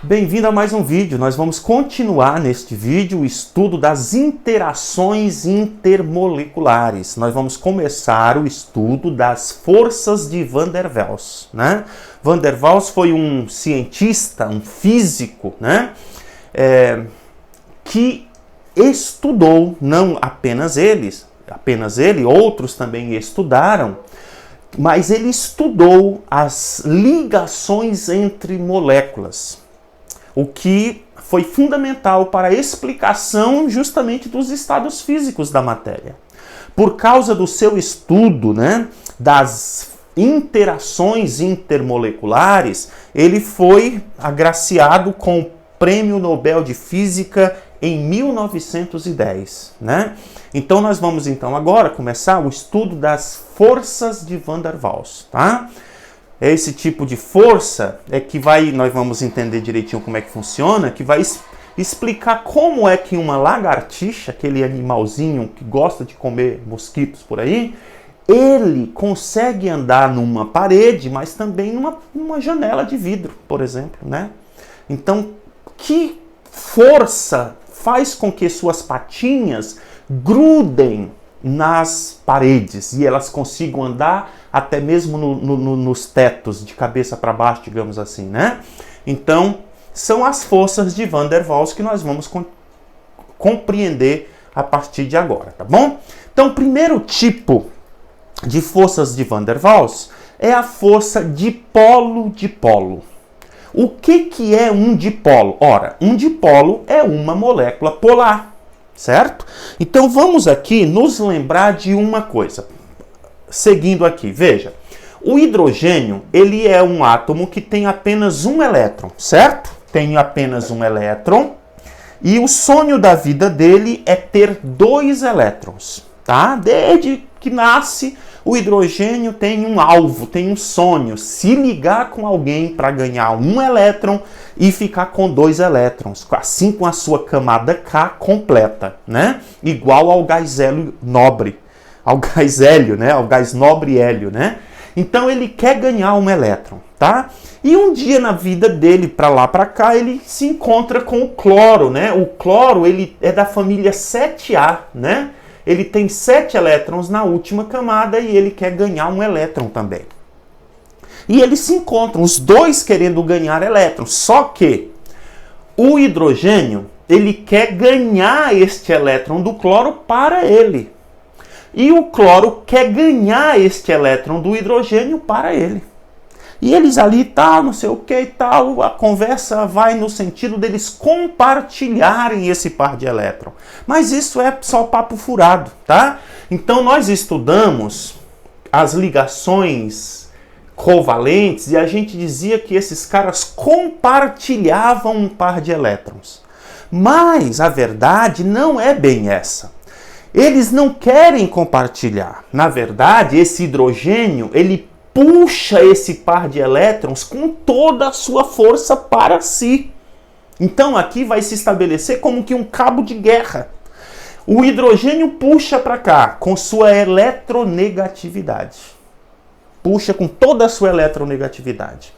Bem-vindo a mais um vídeo. Nós vamos continuar neste vídeo o estudo das interações intermoleculares. Nós vamos começar o estudo das forças de Van der Waals, né? Van der Waals foi um cientista, um físico, né? Que estudou, não apenas ele, outros também estudaram, mas ele estudou as ligações entre moléculas, o que foi fundamental para a explicação justamente dos estados físicos da matéria. Por causa do seu estudo, né, das interações intermoleculares, ele foi agraciado com o Prêmio Nobel de Física em 1910, né? Então nós vamos agora começar o estudo das forças de Van der Waals, tá? Esse tipo de força é que nós vamos entender direitinho como é que funciona, que vai explicar como é que uma lagartixa, aquele animalzinho que gosta de comer mosquitos por aí, ele consegue andar numa parede, mas também numa janela de vidro, por exemplo, né? Então, que força faz com que suas patinhas grudem nas paredes e elas consigam andar até mesmo nos tetos, de cabeça para baixo, digamos assim, né? Então, são as forças de Van der Waals que nós vamos compreender a partir de agora, tá bom? Então, o primeiro tipo de forças de Van der Waals é a força dipolo-dipolo. O que é um dipolo? Ora, um dipolo é uma molécula polar, certo? Então vamos aqui nos lembrar de uma coisa. Seguindo aqui, veja. O hidrogênio, ele é um átomo que tem apenas um elétron, certo? Tem apenas um elétron. E o sonho da vida dele é ter 2 elétrons, tá? Desde que nasce, o hidrogênio tem um alvo, tem um sonho, se ligar com alguém para ganhar 1 elétron e ficar com 2 elétrons, assim com a sua camada K completa, né? Igual ao gás hélio nobre, ao gás hélio, né? Ao gás nobre hélio, né? Então ele quer ganhar 1 elétron, tá? E um dia na vida dele, para lá para cá, ele se encontra com o cloro, né? O cloro, ele é da família 7A, né? Ele tem 7 elétrons na última camada e ele quer ganhar 1 elétron também. E eles se encontram, os dois querendo ganhar elétrons. Só que o hidrogênio, ele quer ganhar este elétron do cloro para ele. E o cloro quer ganhar este elétron do hidrogênio para ele. E eles ali, tal, não sei o que e tal, a conversa vai no sentido deles compartilharem esse par de elétron. Mas isso é só papo furado, tá? Então nós estudamos as ligações covalentes e a gente dizia que esses caras compartilhavam um par de elétrons. Mas a verdade não é bem essa. Eles não querem compartilhar. Na verdade, esse hidrogênio, ele puxa esse par de elétrons com toda a sua força para si. Então aqui vai se estabelecer como que um cabo de guerra. O hidrogênio puxa para cá com sua eletronegatividade. Puxa com toda a sua eletronegatividade.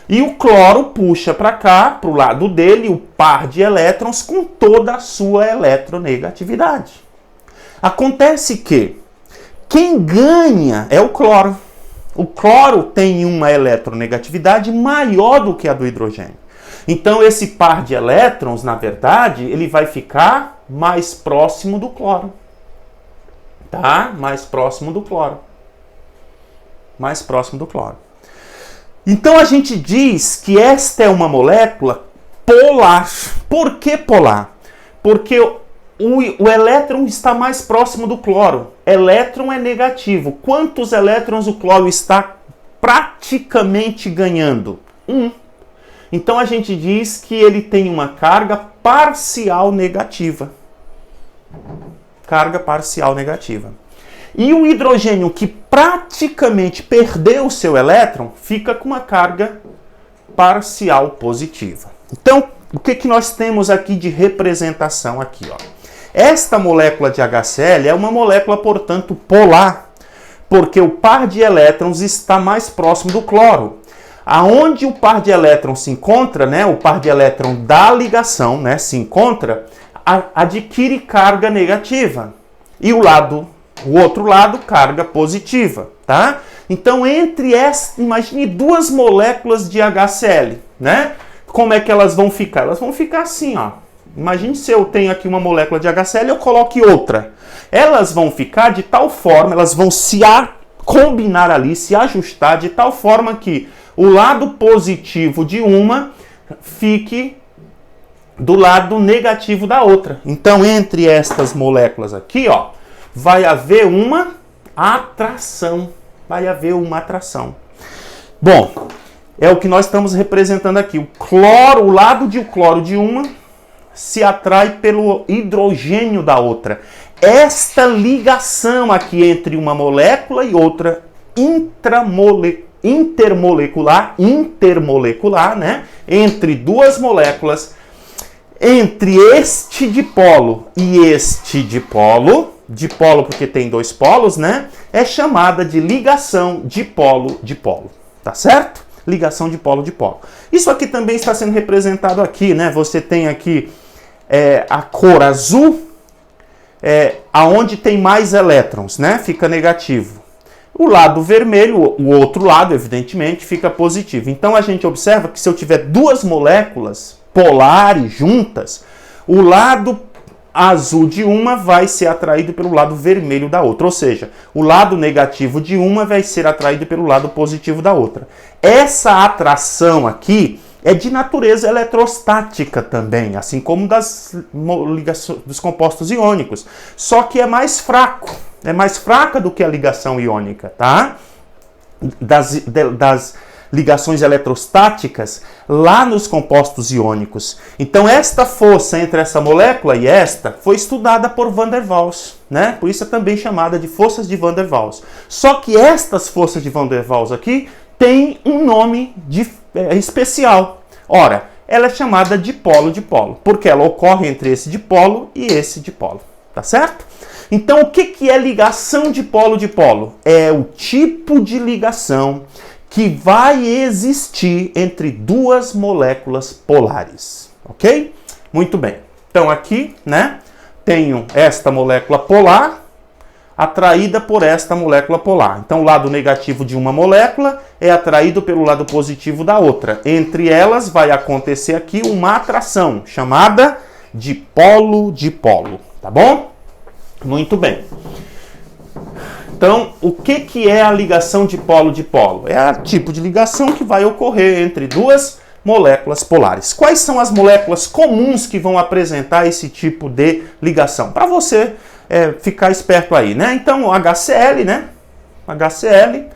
E o cloro puxa para cá, para o lado dele, o par de elétrons com toda a sua eletronegatividade. Acontece que quem ganha é o cloro. O cloro tem uma eletronegatividade maior do que a do hidrogênio. Então esse par de elétrons, na verdade, ele vai ficar mais próximo do cloro. Tá? Mais próximo do cloro. Mais próximo do cloro. Então a gente diz que esta é uma molécula polar. Por que polar? Porque o elétron está mais próximo do cloro. Elétron é negativo. Quantos elétrons o cloro está praticamente ganhando? 1. Então a gente diz que ele tem uma carga parcial negativa. Carga parcial negativa. E o hidrogênio que praticamente perdeu o seu elétron fica com uma carga parcial positiva. Então, o que nós temos aqui de representação aqui, ó? Esta molécula de HCl é uma molécula, portanto, polar, porque o par de elétrons está mais próximo do cloro. aonde o par de elétrons se encontra, né, o par de elétron da ligação, né, se encontra, adquire carga negativa. E o outro lado, carga positiva, tá? Então, imagine duas moléculas de HCl, né? Como é que elas vão ficar? Elas vão ficar assim, ó. Imagine se eu tenho aqui uma molécula de HCl e eu coloque outra. Elas vão ficar de tal forma, elas vão se combinar ali, se ajustar de tal forma que o lado positivo de uma fique do lado negativo da outra. Então, entre estas moléculas aqui, ó, vai haver uma atração. Vai haver uma atração. Bom, é o que nós estamos representando aqui. O lado de cloro de uma se atrai pelo hidrogênio da outra. Esta ligação aqui entre uma molécula e outra intermolecular, né? Entre duas moléculas, entre este dipolo e este dipolo porque tem dois polos, né? É chamada de ligação dipolo-dipolo, tá certo? Ligação dipolo-dipolo. Isso aqui também está sendo representado aqui, né? Você tem aqui a cor azul, aonde tem mais elétrons, né? Fica negativo. O lado vermelho, o outro lado, evidentemente, fica positivo. Então, a gente observa que se eu tiver duas moléculas polares juntas, o lado azul de uma vai ser atraído pelo lado vermelho da outra. Ou seja, o lado negativo de uma vai ser atraído pelo lado positivo da outra. Essa atração aqui é de natureza eletrostática também, assim como dos compostos iônicos. Só que é mais fraco. É mais fraca do que a ligação iônica, tá? Das ligações eletrostáticas lá nos compostos iônicos. Então, esta força entre essa molécula e esta foi estudada por Van der Waals, né? Por isso é também chamada de forças de Van der Waals. Só que estas forças de Van der Waals aqui têm um nome especial. Ora, ela é chamada dipolo-dipolo, porque ela ocorre entre esse dipolo e esse dipolo, tá certo? Então, o que é ligação dipolo-dipolo? É o tipo de ligação que vai existir entre duas moléculas polares, ok? Muito bem. Então, aqui, né, tenho esta molécula polar atraída por esta molécula polar. Então, o lado negativo de uma molécula é atraído pelo lado positivo da outra. Entre elas vai acontecer aqui uma atração chamada dipolo-dipolo, tá bom? Muito bem. Então, o que é a ligação dipolo-dipolo? É o tipo de ligação que vai ocorrer entre duas moléculas polares. Quais são as moléculas comuns que vão apresentar esse tipo de ligação? Para você ficar esperto aí, né? Então, o HCl, né? HCl,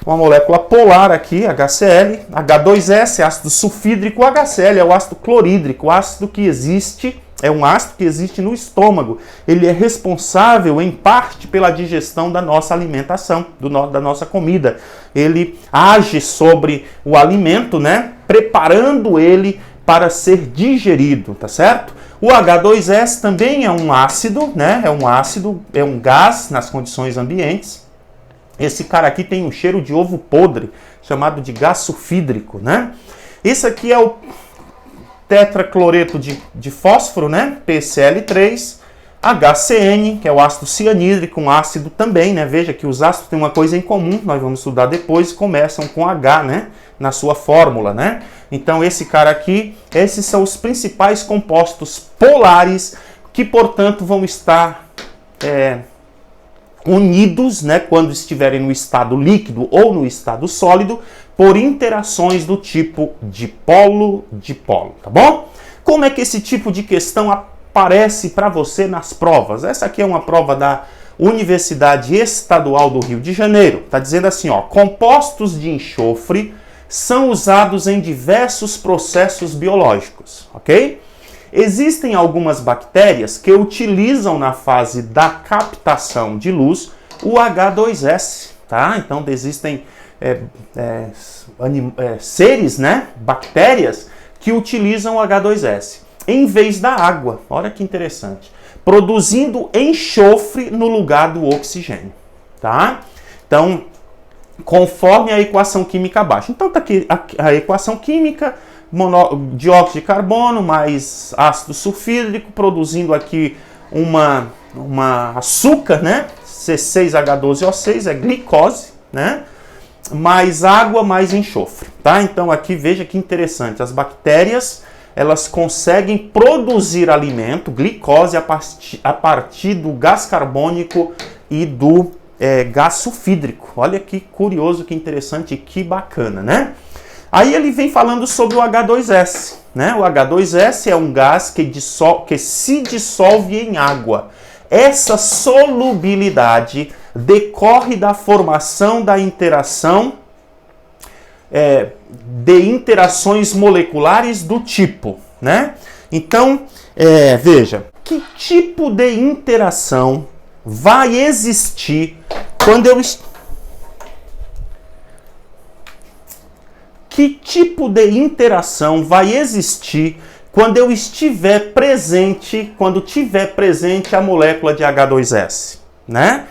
uma molécula polar aqui, HCl. H2S, ácido sulfídrico. O HCl é o ácido clorídrico, o ácido que existe. É um ácido que existe no estômago. Ele é responsável, em parte, pela digestão da nossa alimentação, da nossa comida. Ele age sobre o alimento, né? Preparando ele para ser digerido, tá certo? O H2S também é um ácido, né? É um gás nas condições ambientes. Esse cara aqui tem um cheiro de ovo podre, chamado de gás sulfídrico, né? Esse aqui é o tetracloreto de fósforo, né? PCl3, HCN, que é o ácido cianídrico, um ácido também, né? Veja que os ácidos têm uma coisa em comum, nós vamos estudar depois, começam com H, né? Na sua fórmula, né? Então, esse cara aqui, esses são os principais compostos polares que, portanto, vão estar unidos, né? Quando estiverem no estado líquido ou no estado sólido, por interações do tipo dipolo-dipolo, tá bom? Como é que esse tipo de questão aparece para você nas provas? Essa aqui é uma prova da Universidade Estadual do Rio de Janeiro. Tá dizendo assim, ó, compostos de enxofre são usados em diversos processos biológicos, ok? Existem algumas bactérias que utilizam na fase da captação de luz o H2S, tá? Então existem seres, né, bactérias, que utilizam o H2S em vez da água. Olha que interessante. Produzindo enxofre no lugar do oxigênio, tá? Então, conforme a equação química abaixo. Então está aqui a equação química, dióxido de carbono mais ácido sulfídrico, produzindo aqui uma açúcar, né? C6H12O6, é glicose, né? Mais água, mais enxofre, tá? Então aqui veja que interessante, as bactérias, elas conseguem produzir alimento, glicose, a partir do gás carbônico e do gás sulfídrico. Olha que curioso, que interessante, que bacana, né? Aí ele vem falando sobre o H2S, né? O H2S é um gás que se dissolve em água. Essa solubilidade decorre da formação da interação de interações moleculares do tipo, né? Então, veja, que tipo de interação vai existir quando eu estiver presente, quando tiver presente a molécula de H2S, né?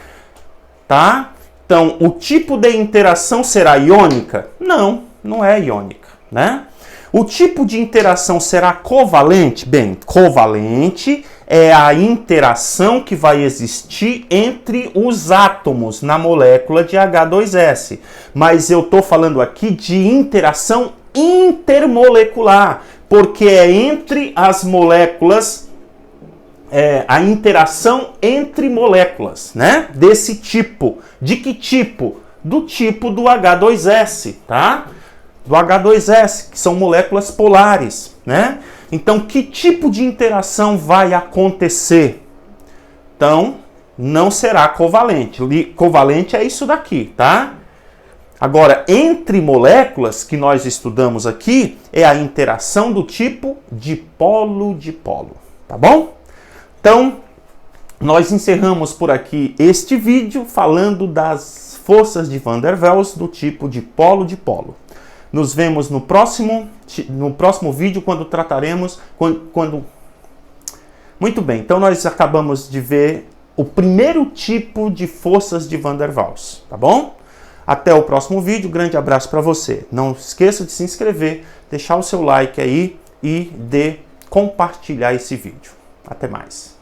Tá? Então, o tipo de interação será iônica? Não, não é iônica, né? O tipo de interação será covalente? Bem, covalente é a interação que vai existir entre os átomos na molécula de H2S. Mas eu estou falando aqui de interação intermolecular, porque é entre as moléculas, a interação entre moléculas, né? Desse tipo. De que tipo? Do tipo do H2S, tá? Do H2S, que são moléculas polares, né? Então, que tipo de interação vai acontecer? Então, não será covalente. Covalente é isso daqui, tá? Agora, entre moléculas que nós estudamos aqui, é a interação do tipo dipolo-dipolo, tá bom? Então, nós encerramos por aqui este vídeo falando das forças de Van der Waals do tipo dipolo-dipolo. Nos vemos no próximo vídeo, quando trataremos... Muito bem, então nós acabamos de ver o primeiro tipo de forças de Van der Waals, tá bom? Até o próximo vídeo, grande abraço para você. Não esqueça de se inscrever, deixar o seu like aí e de compartilhar esse vídeo. Até mais.